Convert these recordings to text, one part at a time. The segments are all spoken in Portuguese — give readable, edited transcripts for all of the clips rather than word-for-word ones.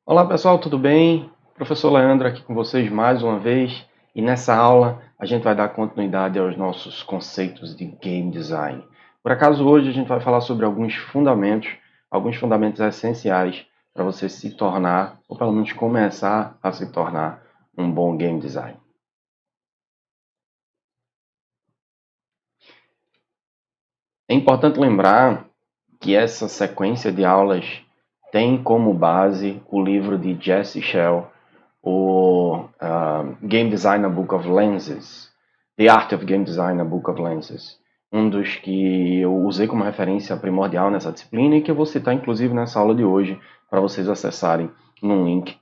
Olá pessoal, tudo bem? Professor Leandro aqui com vocês mais uma vez e nessa aula a gente vai dar continuidade aos nossos conceitos de Game Design. Por acaso hoje a gente vai falar sobre alguns fundamentos essenciais para você se tornar, ou pelo menos começar a se tornar um bom Game Design. É importante lembrar que essa sequência de aulas tem como base o livro de Jesse Shell, o Game Design, a Book of Lenses, The Art of Game Design, a Book of Lenses, um dos que eu usei como referência primordial nessa disciplina e que eu vou citar inclusive nessa aula de hoje para vocês acessarem num link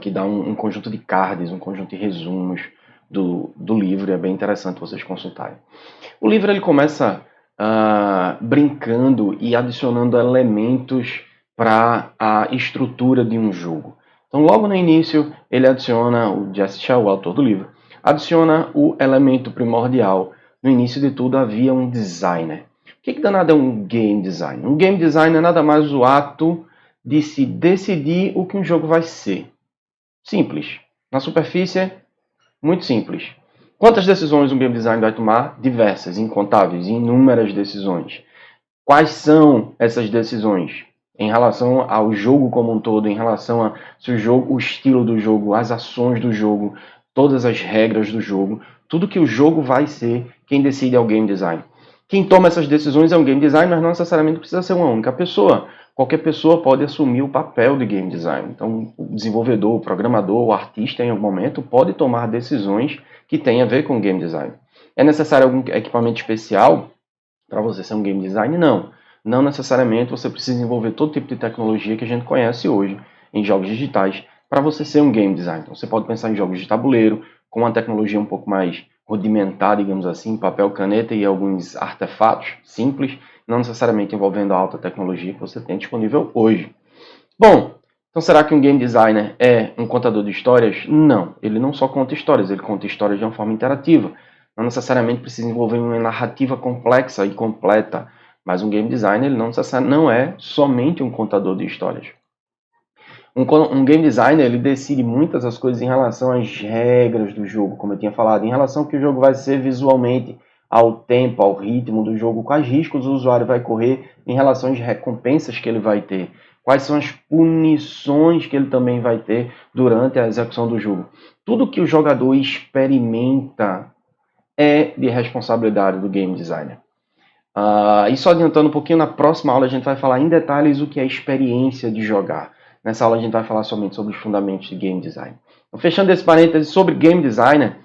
que dá um conjunto de cards, um conjunto de resumos do livro, e é bem interessante vocês consultarem. O livro ele começa brincando e adicionando elementos para a estrutura de um jogo. Então, logo no início, ele adiciona, o Jesse Shell, o autor do livro, adiciona o elemento primordial. No início de tudo, havia um designer. O que danado é um game design? Um game design é nada mais o ato de se decidir o que um jogo vai ser. Simples. Na superfície, muito simples. Quantas decisões um game design vai tomar? Diversas, incontáveis, inúmeras decisões. Quais são essas decisões? Em relação ao jogo como um todo, em relação a se o jogo, o estilo do jogo, as ações do jogo, todas as regras do jogo, tudo que o jogo vai ser, quem decide é o game design. Quem toma essas decisões é um game design, mas não necessariamente precisa ser uma única pessoa. Qualquer pessoa pode assumir o papel de game design. Então, o desenvolvedor, o programador, o artista, em algum momento, pode tomar decisões que têm a ver com game design. É necessário algum equipamento especial para você ser um game design? Não. Não necessariamente você precisa desenvolver todo tipo de tecnologia que a gente conhece hoje em jogos digitais para você ser um game design. Então, você pode pensar em jogos de tabuleiro, com uma tecnologia um pouco mais rudimentar, digamos assim, papel, caneta e alguns artefatos simples, não necessariamente envolvendo a alta tecnologia que você tem disponível hoje. Bom, então será que um game designer é um contador de histórias? Não, ele não só conta histórias, ele conta histórias de uma forma interativa. Não necessariamente precisa envolver uma narrativa complexa e completa, mas um game designer ele não é somente um contador de histórias. Um game designer ele decide muitas das coisas em relação às regras do jogo, como eu tinha falado, em relação ao que o jogo vai ser visualmente, ao tempo, ao ritmo do jogo, quais riscos o usuário vai correr em relação às recompensas que ele vai ter, quais são as punições que ele também vai ter durante a execução do jogo. Tudo que o jogador experimenta é de responsabilidade do game designer. E só adiantando um pouquinho, na próxima aula a gente vai falar em detalhes o que é a experiência de jogar. Nessa aula a gente vai falar somente sobre os fundamentos de game design. Então, fechando esse parênteses sobre game designer,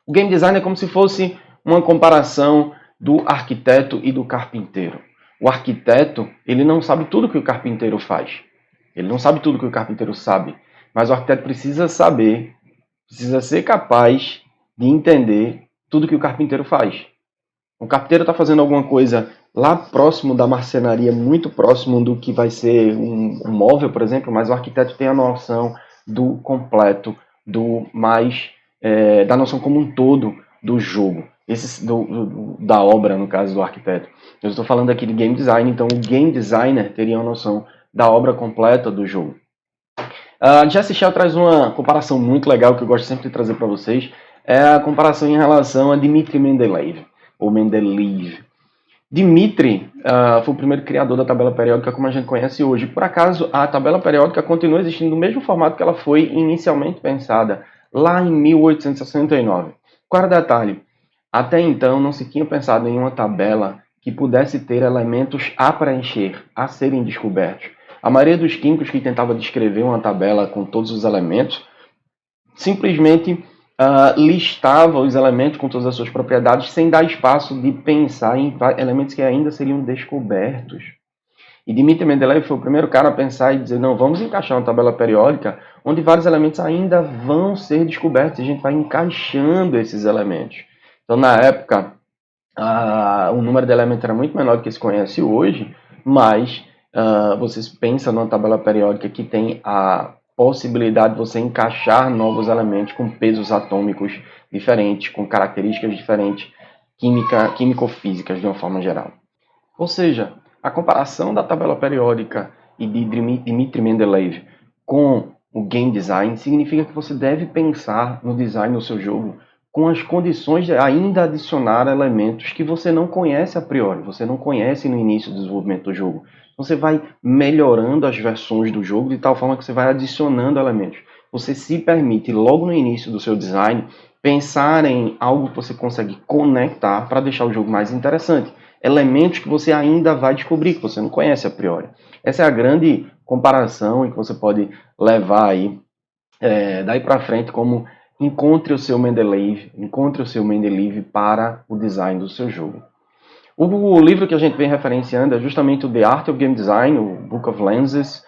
o game design é como se fosse uma comparação do arquiteto e do carpinteiro. O arquiteto, ele não sabe tudo que o carpinteiro faz. Ele não sabe tudo que o carpinteiro sabe. Mas o arquiteto precisa saber, precisa ser capaz de entender tudo que o carpinteiro faz. O carpinteiro está fazendo alguma coisa lá próximo da marcenaria, muito próximo do que vai ser um móvel, por exemplo, mas o arquiteto tem a noção do completo, do mais da noção como um todo do jogo, da obra, no caso do arquiteto. Eu estou falando aqui de game design, então o game designer teria uma noção da obra completa do jogo. Jesse Shell traz uma comparação muito legal que eu gosto sempre de trazer para vocês, é a comparação em relação a Dmitri Mendeleev, ou Mendeleev. Dmitri foi o primeiro criador da tabela periódica como a gente conhece hoje. Por acaso, a tabela periódica continua existindo no mesmo formato que ela foi inicialmente pensada, lá em 1869. Qual era o detalhe? Até então não se tinha pensado em uma tabela que pudesse ter elementos a preencher, a serem descobertos. A maioria dos químicos que tentava descrever uma tabela com todos os elementos simplesmente listava os elementos com todas as suas propriedades sem dar espaço de pensar em elementos que ainda seriam descobertos. E Dmitri Mendeleev foi o primeiro cara a pensar e dizer, não, vamos encaixar uma tabela periódica onde vários elementos ainda vão ser descobertos e a gente vai encaixando esses elementos. Então, na época, o número de elementos era muito menor do que se conhece hoje, mas vocês pensam numa tabela periódica que tem a possibilidade de você encaixar novos elementos com pesos atômicos diferentes, com características diferentes, químico-físicas de uma forma geral. Ou seja, a comparação da tabela periódica e de Dmitri Mendeleev com o game design significa que você deve pensar no design do seu jogo com as condições de ainda adicionar elementos que você não conhece a priori, você não conhece no início do desenvolvimento do jogo. Você vai melhorando as versões do jogo de tal forma que você vai adicionando elementos. Você se permite, logo no início do seu design, pensar em algo que você consegue conectar para deixar o jogo mais interessante. Elementos que você ainda vai descobrir, que você não conhece a priori. Essa é a grande comparação e que você pode levar aí, daí para frente, como encontre o seu Mendeley para o design do seu jogo. O livro que a gente vem referenciando é justamente o The Art of Game Design, o Book of Lenses,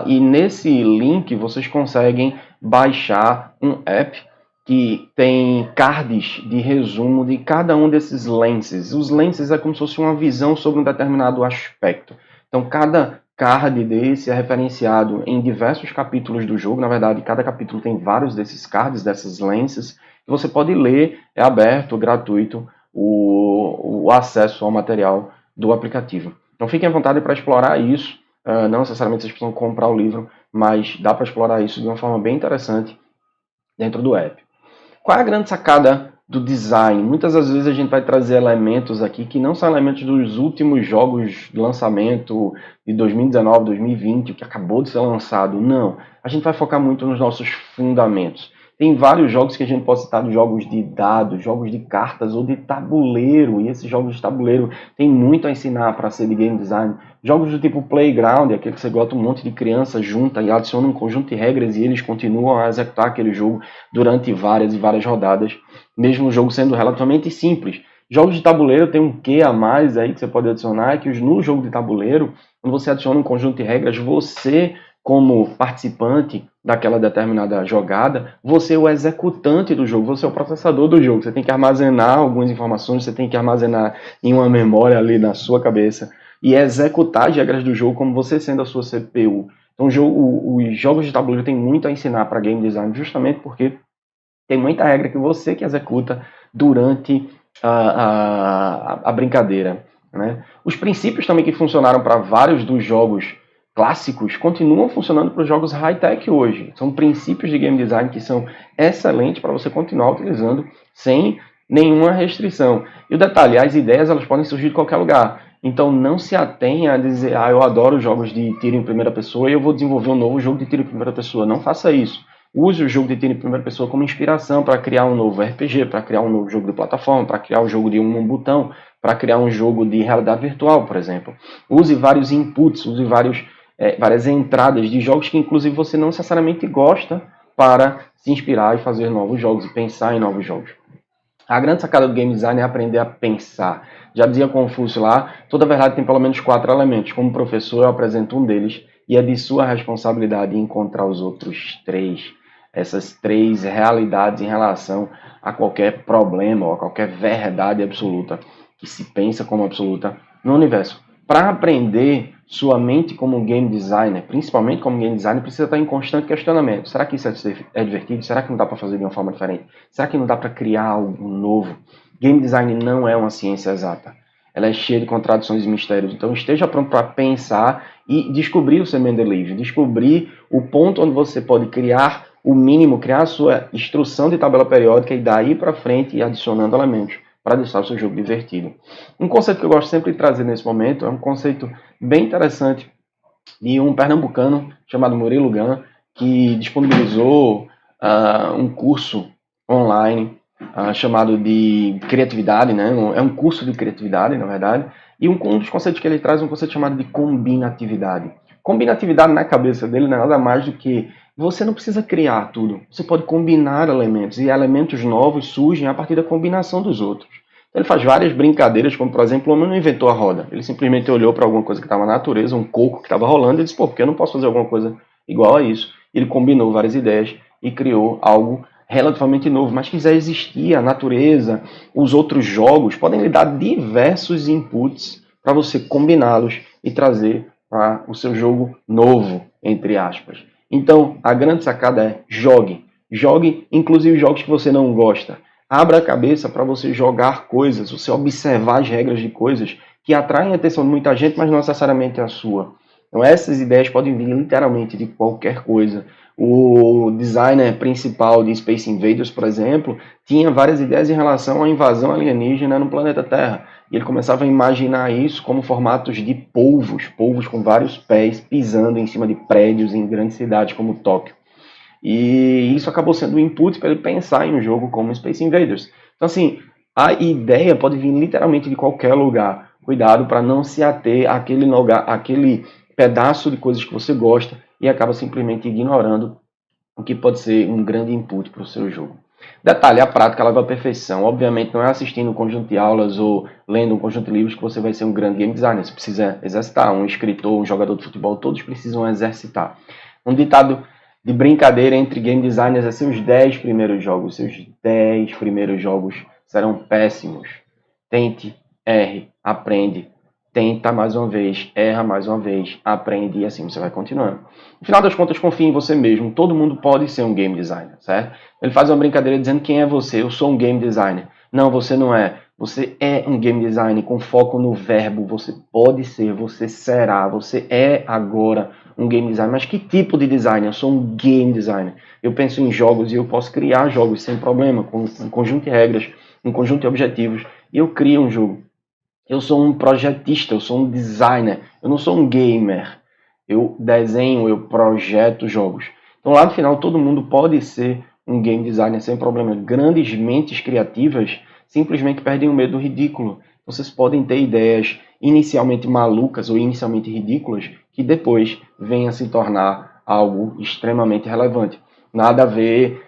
e nesse link vocês conseguem baixar um app que tem cards de resumo de cada um desses lenses. Os lenses é como se fosse uma visão sobre um determinado aspecto. Então, cada card desse é referenciado em diversos capítulos do jogo. Na verdade, cada capítulo tem vários desses cards, dessas lenses, que você pode ler, é aberto, gratuito, o acesso ao material do aplicativo. Então, fiquem à vontade para explorar isso. Não necessariamente vocês precisam comprar o livro, mas dá para explorar isso de uma forma bem interessante dentro do app. Qual é a grande sacada do design? Muitas das vezes a gente vai trazer elementos aqui que não são elementos dos últimos jogos de lançamento de 2019, 2020, o que acabou de ser lançado. Não. A gente vai focar muito nos nossos fundamentos. Tem vários jogos que a gente pode citar, jogos de dados, jogos de cartas ou de tabuleiro. E esses jogos de tabuleiro têm muito a ensinar para ser de game design. Jogos do tipo Playground, aquele que você bota um monte de criança junta e adiciona um conjunto de regras e eles continuam a executar aquele jogo durante várias e várias rodadas, mesmo o jogo sendo relativamente simples. Jogos de tabuleiro tem um quê a mais aí que você pode adicionar, que no jogo de tabuleiro, quando você adiciona um conjunto de regras, você, como participante daquela determinada jogada, você é o executante do jogo, você é o processador do jogo. Você tem que armazenar algumas informações, você tem que armazenar em uma memória ali na sua cabeça e executar as regras do jogo como você sendo a sua CPU. Então, os jogos de tabuleiro têm muito a ensinar para game design, justamente porque tem muita regra que você que executa durante a brincadeira. Né? Os princípios também que funcionaram para vários dos jogos clássicos continuam funcionando para os jogos high-tech hoje. São princípios de game design que são excelentes para você continuar utilizando sem nenhuma restrição. E o detalhe, as ideias elas podem surgir de qualquer lugar. Então não se atenha a dizer, eu adoro jogos de tiro em primeira pessoa e eu vou desenvolver um novo jogo de tiro em primeira pessoa. Não faça isso. Use o jogo de tiro em primeira pessoa como inspiração para criar um novo RPG, para criar um novo jogo de plataforma, para criar um jogo de um botão, para criar um jogo de realidade virtual, por exemplo. Use vários inputs, use várias entradas de jogos que inclusive você não necessariamente gosta para se inspirar e fazer novos jogos e pensar em novos jogos. A grande sacada do game design é aprender a pensar. Já dizia Confúcio lá, toda verdade tem pelo menos 4 elementos. Como professor, eu apresento um deles e é de sua responsabilidade encontrar os outros 3. Essas 3 realidades em relação a qualquer problema ou a qualquer verdade absoluta que se pensa como absoluta no universo. Para aprender, sua mente como game designer, principalmente como game designer, precisa estar em constante questionamento. Será que isso é divertido? Será que não dá para fazer de uma forma diferente? Será que não dá para criar algo novo? Game design não é uma ciência exata. Ela é cheia de contradições e mistérios. Então esteja pronto para pensar e descobrir o seu Mendeley, descobrir o ponto onde você pode criar o mínimo, criar a sua instrução de tabela periódica e daí para frente ir adicionando elementos para deixar o seu jogo divertido. Um conceito que eu gosto sempre de trazer nesse momento é um conceito bem interessante de um pernambucano chamado Murilo Gun, que disponibilizou um curso online chamado de criatividade, né? É um curso de criatividade, na verdade, e um dos conceitos que ele traz é um conceito chamado de combinatividade. Combinatividade na cabeça dele não é nada mais do que você não precisa criar tudo, você pode combinar elementos, e elementos novos surgem a partir da combinação dos outros. Então ele faz várias brincadeiras, como por exemplo, o homem não inventou a roda, ele simplesmente olhou para alguma coisa que estava na natureza, um coco que estava rolando, e disse, por que eu não posso fazer alguma coisa igual a isso? Ele combinou várias ideias e criou algo relativamente novo, mas que já existia, a natureza, os outros jogos, podem lhe dar diversos inputs para você combiná-los e trazer para o seu jogo novo, entre aspas. Então, a grande sacada é jogue. Jogue, inclusive jogos que você não gosta. Abra a cabeça para você jogar coisas, você observar as regras de coisas que atraem a atenção de muita gente, mas não necessariamente a sua. Então essas ideias podem vir literalmente de qualquer coisa. O designer principal de Space Invaders, por exemplo, tinha várias ideias em relação à invasão alienígena no planeta Terra. E ele começava a imaginar isso como formatos de polvos com vários pés pisando em cima de prédios em grandes cidades como Tóquio. E isso acabou sendo um input para ele pensar em um jogo como Space Invaders. Então, assim, a ideia pode vir literalmente de qualquer lugar. Cuidado para não se ater àquele pedaço de coisas que você gosta e acaba simplesmente ignorando o que pode ser um grande input para o seu jogo. Detalhe, a prática leva à perfeição. Obviamente não é assistindo um conjunto de aulas ou lendo um conjunto de livros que você vai ser um grande game designer. Você precisa exercitar. Um escritor, um jogador de futebol, todos precisam exercitar. Um ditado de brincadeira entre game designers é seus 10 primeiros jogos. Seus 10 primeiros jogos serão péssimos. Tente, erre, aprende, tenta mais uma vez, erra mais uma vez, aprende e assim você vai continuando. No final das contas, confie em você mesmo. Todo mundo pode ser um game designer, certo? Ele faz uma brincadeira dizendo quem é você. Eu sou um game designer. Não, você não é. Você é um game designer com foco no verbo. Você pode ser, você será, você é agora um game designer. Mas que tipo de designer? Eu sou um game designer. Eu penso em jogos e eu posso criar jogos sem problema, com um conjunto de regras, um conjunto de objetivos. E eu crio um jogo. Eu sou um projetista, eu sou um designer, eu não sou um gamer. Eu desenho, eu projeto jogos. Então lá no final todo mundo pode ser um game designer sem problema. Grandes mentes criativas simplesmente perdem o medo do ridículo. Vocês podem ter ideias inicialmente malucas ou inicialmente ridículas que depois venham a se tornar algo extremamente relevante. Nada a ver,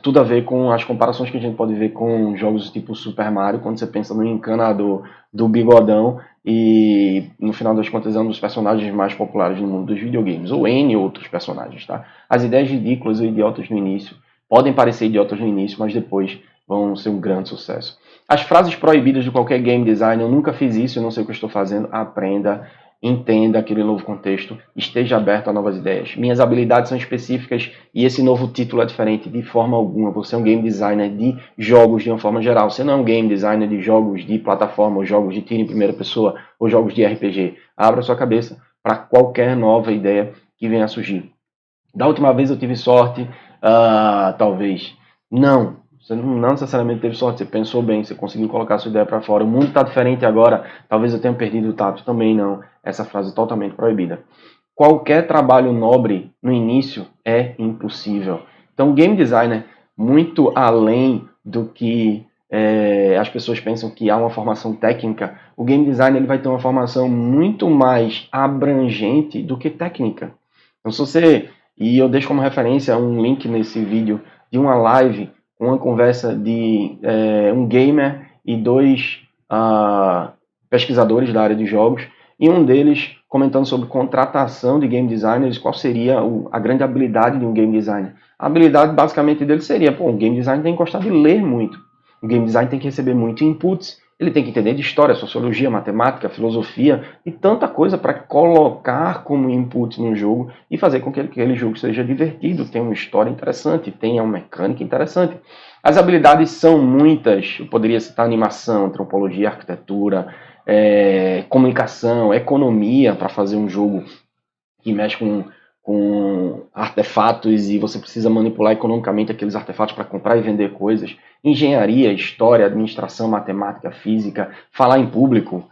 tudo a ver com as comparações que a gente pode ver com jogos tipo Super Mario, quando você pensa no encanador do bigodão e no final das contas é um dos personagens mais populares no mundo dos videogames, ou N outros personagens, tá? As ideias ridículas ou idiotas no início podem parecer idiotas no início, mas depois vão ser um grande sucesso. As frases proibidas de qualquer game design: eu nunca fiz isso, eu não sei o que eu estou fazendo. Aprenda, entenda aquele novo contexto, esteja aberto a novas ideias. Minhas habilidades são específicas e esse novo título é diferente de forma alguma. Você é um game designer de jogos de uma forma geral. Você não é um game designer de jogos de plataforma, ou jogos de tiro em primeira pessoa, ou jogos de RPG. Abra sua cabeça para qualquer nova ideia que venha a surgir. Da última vez eu tive sorte, talvez. Não. Você não necessariamente teve sorte, você pensou bem, você conseguiu colocar a sua ideia para fora. O mundo está diferente agora, talvez eu tenha perdido o tato. Também não. Essa frase é totalmente proibida. Qualquer trabalho nobre no início é impossível. Então, o game designer, muito além do que as pessoas pensam que há uma formação técnica, o game designer ele vai ter uma formação muito mais abrangente do que técnica. Então, se você, e eu deixo como referência um link nesse vídeo de uma live, uma conversa de um gamer e dois pesquisadores da área de jogos, e um deles comentando sobre contratação de game designers, qual seria a grande habilidade de um game designer. A habilidade basicamente dele seria, o game designer tem que gostar de ler muito, o game design tem que receber muito inputs, ele tem que entender de história, sociologia, matemática, filosofia e tanta coisa para colocar como input no jogo e fazer com que aquele jogo seja divertido, tenha uma história interessante, tenha uma mecânica interessante. As habilidades são muitas, eu poderia citar animação, antropologia, arquitetura, comunicação, economia para fazer um jogo que mexe com artefatos e você precisa manipular economicamente aqueles artefatos para comprar e vender coisas. Engenharia, história, administração, matemática, física, falar em público,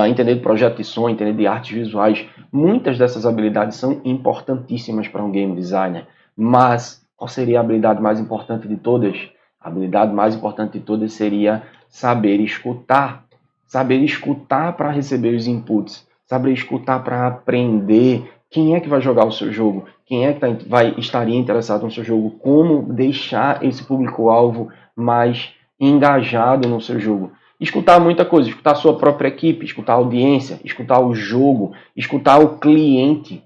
entender de projeto de som, entender de artes visuais. Muitas dessas habilidades são importantíssimas para um game designer, mas qual seria a habilidade mais importante de todas? A habilidade mais importante de todas seria saber escutar. Saber escutar para receber os inputs, saber escutar para aprender quem é que vai jogar o seu jogo, quem é que estaria interessado no seu jogo, como deixar esse público-alvo mais engajado no seu jogo. Escutar muita coisa, escutar a sua própria equipe, escutar a audiência, escutar o jogo, escutar o cliente.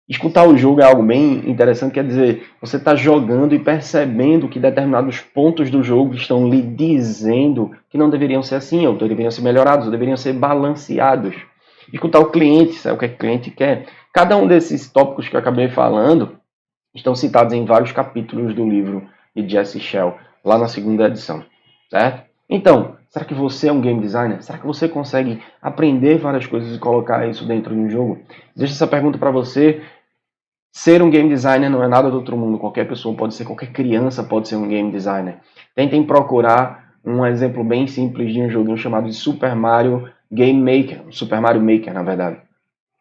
Escutar o jogo é algo bem interessante, quer dizer, você está jogando e percebendo que determinados pontos do jogo estão lhe dizendo que não deveriam ser assim, ou deveriam ser melhorados, ou deveriam ser balanceados. Escutar o cliente, sabe o que o cliente quer. Cada um desses tópicos que eu acabei falando estão citados em vários capítulos do livro de Jesse Shell, lá na segunda edição, certo? Então, Será que você é um game designer? Será que você consegue aprender várias coisas e colocar isso dentro de um jogo? Deixa essa pergunta para você. Ser um game designer não é nada do outro mundo. Qualquer pessoa pode ser, qualquer criança pode ser um game designer. Tentem procurar um exemplo bem simples de um joguinho chamado de Super Mario Game Maker. Super Mario Maker, na verdade.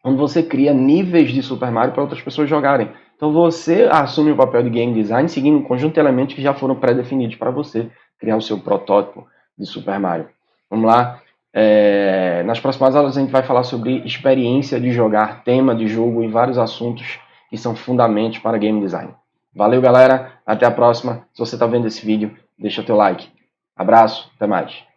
Onde você cria níveis de Super Mario para outras pessoas jogarem. Então você assume o papel de game design seguindo um conjunto de elementos que já foram pré-definidos para você criar o seu protótipo de Super Mario. Vamos lá. Nas próximas aulas a gente vai falar sobre experiência de jogar, tema de jogo e vários assuntos que são fundamentos para game design. Valeu, galera. Até a próxima. Se você está vendo esse vídeo, deixa o teu like. Abraço. Até mais.